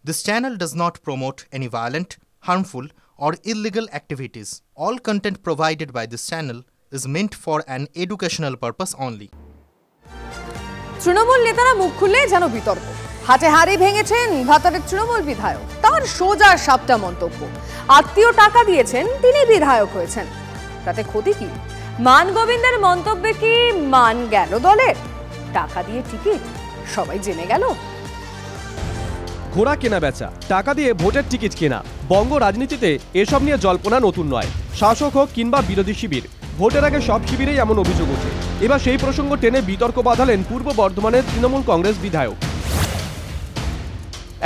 This channel does not promote any violent, harmful, or illegal activities. All content provided by this channel is meant for an educational purpose only. Trinamool নেতারা মুখ খুললে যেন বিতর্ক। হাতে হাড়ি ভেঙেছেন ভাতারের তৃণমূল বিধায়ক। তার সোজা সাপটা মন্তব্য, আত্মীয় টাকা দিয়েছেন, তিনি বিধায়ক হয়েছেন, তাতে ক্ষতি কি? মানগোবিন্দের মন্তব্যে কি মান গেল দলের? টাকা দিয়ে টিকিট, সবাই জেনে গেল। ঘোড়া কেনা বেচা, টাকা দিয়ে ভোটের টিকিট কেনা, বঙ্গ রাজনীতিতে এসব নিয়ে জল্পনা নতুন নয়। শাসক হোক কিংবা বিরোধী শিবির, ভোটের আগে সব শিবিরেই এমন অভিযোগ ওঠে। এবার সেই প্রসঙ্গ টেনে বিতর্ক বাঁধালেন পূর্ব বর্ধমানের তৃণমূল কংগ্রেস বিধায়ক।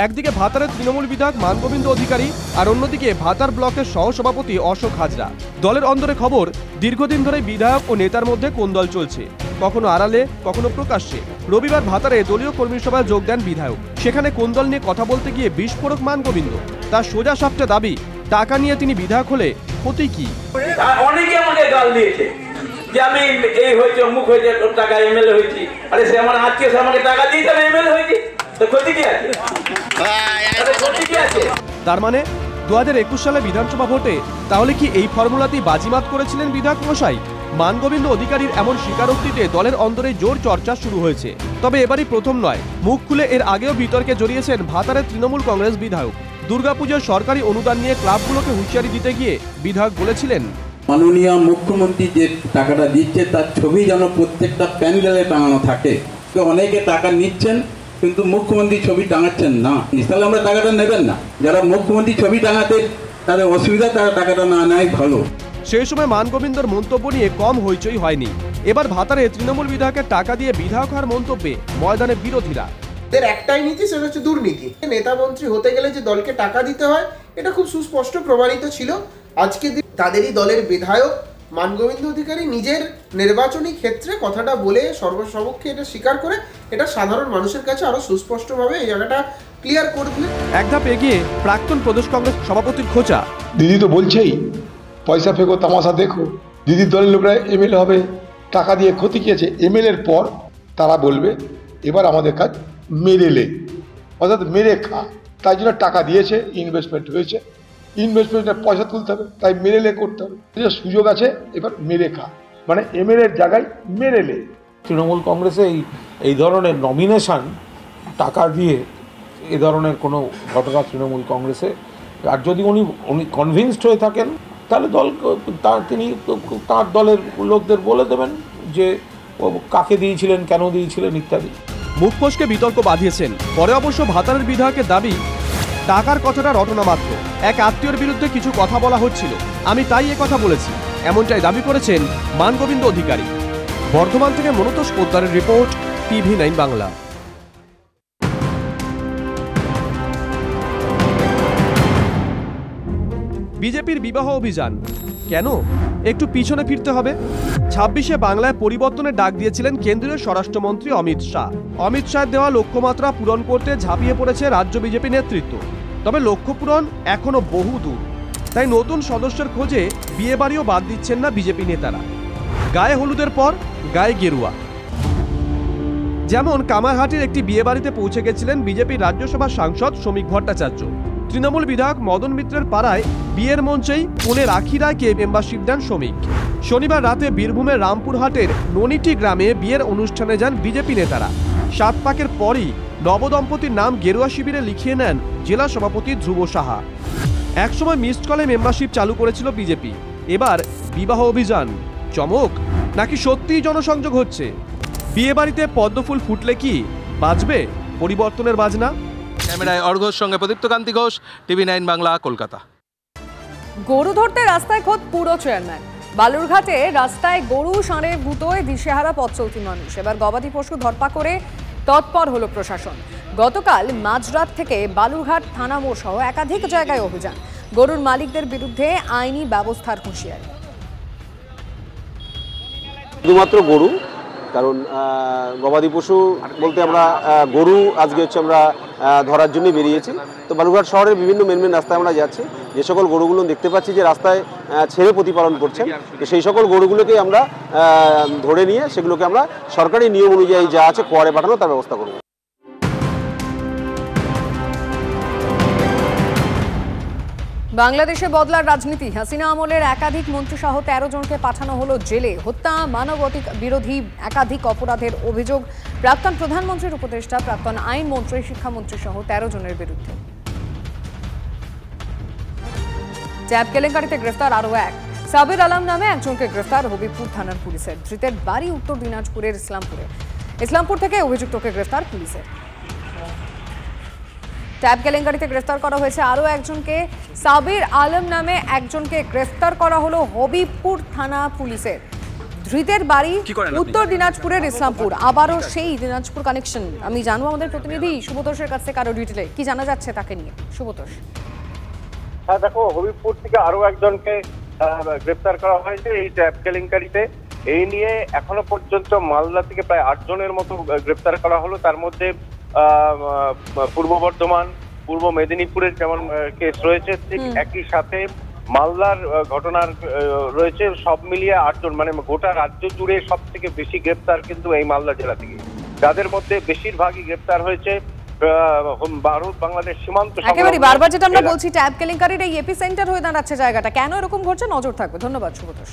একদিকে ভাতারের তৃণমূল বিধায়ক মানগোবিন্দ অধিকারী, আর অন্যদিকে ভাতার ব্লকের সহসভাপতি অশোক হাজরা। দলের অন্দরে খবর, দীর্ঘদিন ধরে বিধায়ক ও নেতার মধ্যে কোন্দল চলছে, কখনো আড়ালে কখনো প্রকাশ্যে। রবিবার ভাতারে দলীয় কর্মী সভায় যোগ দেন বিধায়ক। সেখানে কোন্দল নিয়ে কথা বলতে গিয়ে বিস্ফোরক মানগোবিন্দ। তার সোজা সাপটা দাবি, টাকা নিয়ে তিনি বিধায়ক হলে ক্ষতি কি? অনেকে আমাকে গাল দিয়েছে যে আমি এই হয়েছে, অমুক হয়েছে, টাকা এমএলএ হয়েছি। আরে সে আমার আত্মীয়, সে আমাকে টাকা দিয়েছে, আমি এমএলএ হয়েছি, তো ক্ষতি কি আছে? তার মানে 2021 সালে বিধানসভা ভোটে তাহলে কি এই ফর্মুলাতেই বাজিমাত করেছিলেন বিধায়ক মশাই? মানগোবিন্দ অধিকারীর এমন স্বীকারোক্তিতে দলের অন্দরে জোর চর্চা শুরু হয়েছে। তবে এবারই প্রথম নয়, মুখ খুলে এর আগেও বিতর্কে জড়িয়েছেন ভাতারের তৃণমূল কংগ্রেস বিধায়ক। দুর্গাপুজোর সরকারি অনুদান নিয়ে ক্লাবগুলোকে হুঁশিয়ারি দিতে গিয়ে বিধায়ক বলেছিলেন, মাননীয় মুখ্যমন্ত্রী যে টাকাটা দিচ্ছে তার ছবি যেন প্রত্যেকটা প্যান্ডেলে টাঙানো থাকে। অনেকে টাকা নিচ্ছেন কিন্তু মুখ্যমন্ত্রী ছবি টাঙাচ্ছেন না, তাহলে আমরা টাকাটা নেবেন না। যারা মুখ্যমন্ত্রী ছবি টাঙাতে তাদের অসুবিধা, তারা টাকাটা না নেয় ভালো। সেই সময় মানগোবিন্দর মন্তব্য নিয়ে কম হইচই হয়নি। এবার ভাতারে তৃণমূল বিধায়কের টাকা দিয়ে বিধায়ক হওয়ার মন্তব্যে ময়দানে বিরোধীরা। এর একটাই নীতি, সেটা হচ্ছে দুর্নীতি। নেতা মন্ত্রী হতে গেলে যে দলকে টাকা দিতে হয়, এটা খুব সুস্পষ্ট প্রমাণিত ছিল। আজকে তাদেরই দলের বিধায়ক মানগোবিন্দ অধিকারী নিজের নির্বাচনী ক্ষেত্রে কথাটা বলে সর্বসমক্ষে এটা স্বীকার করে, এটা সাধারণ মানুষের কাছে আরো সুস্পষ্টভাবে এই জায়গাটা ক্লিয়ার করে দিলেন। এক ধাপ এগিয়ে প্রাক্তন প্রদেশ কংগ্রেস সভাপতির খোঁচা, দিদি তো বলছেই পয়সা ফেঁকো, তামাশা দেখো, দিদির দলের লোকরা এমএলএ হবে, টাকা দিয়ে ক্ষতি কি আছে? এমএলএর পর তারা বলবে এবার আমাদের কাজ মেরেলে, অর্থাৎ মেরে খা। তাই জন্য টাকা দিয়েছে, ইনভেস্টমেন্ট হয়েছে, ইনভেস্টমেন্টের পয়সা তুলতে হবে, তাই মেরেলে করতে হবে। সুযোগ আছে, এবার মেরে খা, মানে এমএলএর জায়গায় মেরেলে। তৃণমূল কংগ্রেসে এই ধরনের নমিনেশন টাকা দিয়ে এ ধরনের কোনো ঘটনা তৃণমূল কংগ্রেসে, আর যদি উনি কনভিন্সড হয়ে থাকেন তাহলে তিনি তার দলের লোকদের বলে দেবেন যে কাকে দিয়েছিলেন, কেন দিয়েছিলেন ইত্যাদি। মুখ ফসকে বিতর্ক বাঁধিয়েছেন। পরে অবশ্য ভাতারের বিধায়কের দাবি, টাকার কথাটা রটনা মাত্র, এক আত্মীয়র বিরুদ্ধে কিছু কথা বলা হচ্ছিল, আমি তাই এ কথা বলেছি, এমনটাই দাবি করেছেন মানগোবিন্দ অধিকারী। বর্ধমান থেকে মনুতোষ পোদ্দারের রিপোর্ট, TV9 বাংলা। বিজেপির বিবাহ অভিযান কেন? একটু পিছনে ফিরতে হবে। 26শে বাংলায় পরিবর্তনের ডাক দিয়েছিলেন কেন্দ্রীয় স্বরাষ্ট্রমন্ত্রী অমিত শাহ। অমিত শাহের দেওয়া লক্ষ্যমাত্রা পূরণ করতে ঝাঁপিয়ে পড়েছে রাজ্য বিজেপি নেতৃত্ব। তবে লক্ষ্য পূরণ এখনো বহু দূর। তাই নতুন সদস্যের খোঁজে বিয়ে বাড়িও বাদ দিচ্ছেন না বিজেপি নেতারা। গায়ে হলুদের পর গায়ে গেরুয়া। যেমন কামারহাটির একটি বিয়ে বাড়িতে পৌঁছে গেছিলেন বিজেপির রাজ্যসভা সাংসদ শ্রমিক ভট্টাচার্য। তৃণমূল বিধায়ক মদন মিত্রের পাড়ায় বিয়ের মঞ্চেই কনে রাখি রায়কে মেম্বারশিপ দেন শ্রমিক। শনিবার রাতে বীরভূমের রামপুরহাটের ননিটি গ্রামে বিয়ের অনুষ্ঠানে যান বিজেপি নেতারা। 7 পাকের পরই নবদম্পতির নাম গেরুয়া শিবিরে লিখিয়ে নেন জেলা সভাপতি ধ্রুব সাহা। একসময় মিসড কলে মেম্বারশিপ চালু করেছিল বিজেপি, এবার বিবাহ অভিযান। চমক নাকি সত্যিই জনসংযোগ হচ্ছে? বিয়ে বাড়িতে পদ্মফুল ফুটলে কি বাজবে পরিবর্তনের বাজনা? ক্যামেরায় অর্ঘোর সঙ্গে প্রদীপ্তকান্তি ঘোষ, TV9 বাংলা, কলকাতা। গরু ধরতে রাস্তায় খোদ পুরো চেয়ারম্যান। বালুরঘাটে রাস্তায় গরু ষাঁড়ের গুঁতোয় দিশেহারা পথ চলতি মানুষ। এবার গবাদি পশু ধরপা করে তৎপর হলো প্রশাসন। গতকাল মাঝরাত থেকে বালুরঘাট থানা মোড় সহ একাধিক জায়গায় অভিযান। গরুর মালিকদের বিরুদ্ধে আইনি ব্যবস্থার হুঁশিয়ারি। শুধুমাত্র গরু, কারণ গবাদি পশু বলতে আমরা গরু আজকে হচ্ছে আমরা ধরার জন্য বেরিয়েছি। তো বালুরঘাট শহরের বিভিন্ন মেন রাস্তায় আমরা যাচ্ছি, যে সকল গরুগুলো দেখতে পাচ্ছি যে রাস্তায় ছেড়ে প্রতিপালন করছেন, সেই সকল গরুগুলোকে আমরা ধরে নিয়ে সেগুলোকে আমরা সরকারি নিয়ম অনুযায়ী যা আছে কোয়ারে পাঠানো তার ব্যবস্থা করব। বাংলাদেশে বদলার রাজনীতি। হাসিনা আমলের একাধিক মন্ত্রী সহ 13 জনকে পাঠানো হলো জেলে। হত্যা, মানবাধিক বিরোধী একাধিক অপরাধের অভিযোগ প্রাক্তন প্রধানমন্ত্রীর উপদেষ্টা, প্রাক্তন আইনমন্ত্রী, শিক্ষামন্ত্রী সহ 13 জনের বিরুদ্ধে। ট্যাব কেলেঙ্কারিতে গ্রেফতার আরও এক। সাবির আলম নামে একজনকে গ্রেফতার হবিবপুর থানার পুলিশের। ধৃতের বাড়ি উত্তর দিনাজপুরের ইসলামপুর থেকে অভিযুক্তকে গ্রেফতার পুলিশের। ট্যাব কেলেঙ্কারিতে গ্রেফতার করা হয়েছে আরও একজনকে। সাবির আলম নামে একজনকে গ্রেফতার করা হলো হবিবপুর থানা পুলিশের। ধৃতের বাড়ি উত্তর দিনাজপুরের ইসলামপুর। আবারও সেই দিনাজপুর কানেকশন আমি জানবো আমাদের প্রতিনিধি শুভতোষের কাছ থেকে আরো ডিটেলে কি জানা যাচ্ছে তাকে নিয়ে। শুভতোষ। হ্যাঁ দেখো, হবিবপুর থেকে আরো একজনকে গ্রেফতার করা হয়েছে এই ট্যাব কেলেঙ্কারিতে। এই নিয়ে এখনো পর্যন্ত মালদা থেকে প্রায় 8 জনের মতো গ্রেফতার করা হলো। তার মধ্যে পূর্ব বর্ধমান, পূর্ব মেদিনীপুরের যেমন কেস রয়েছে, ঠিক একই সাথে মালদার ঘটনার রয়েছে। সব মিলিয়ে 8 জন, মানে গোটা রাজ্য জুড়ে সব থেকে বেশি গ্রেফতার কিন্তু এই মালদা জেলা থেকে, যাদের মধ্যে বেশিরভাগই গ্রেফতার হয়েছে ভারত বাংলাদেশ সীমান্ত। একেবারে বারবার যেটা আমরা বলছি, ট্যাব কেলেঙ্কারির এই এপিসেন্টার হয়ে দাঁড়াচ্ছে জায়গাটা, কেন এরকম ঘটছে নজর থাকবে। ধন্যবাদ শুভতোষ।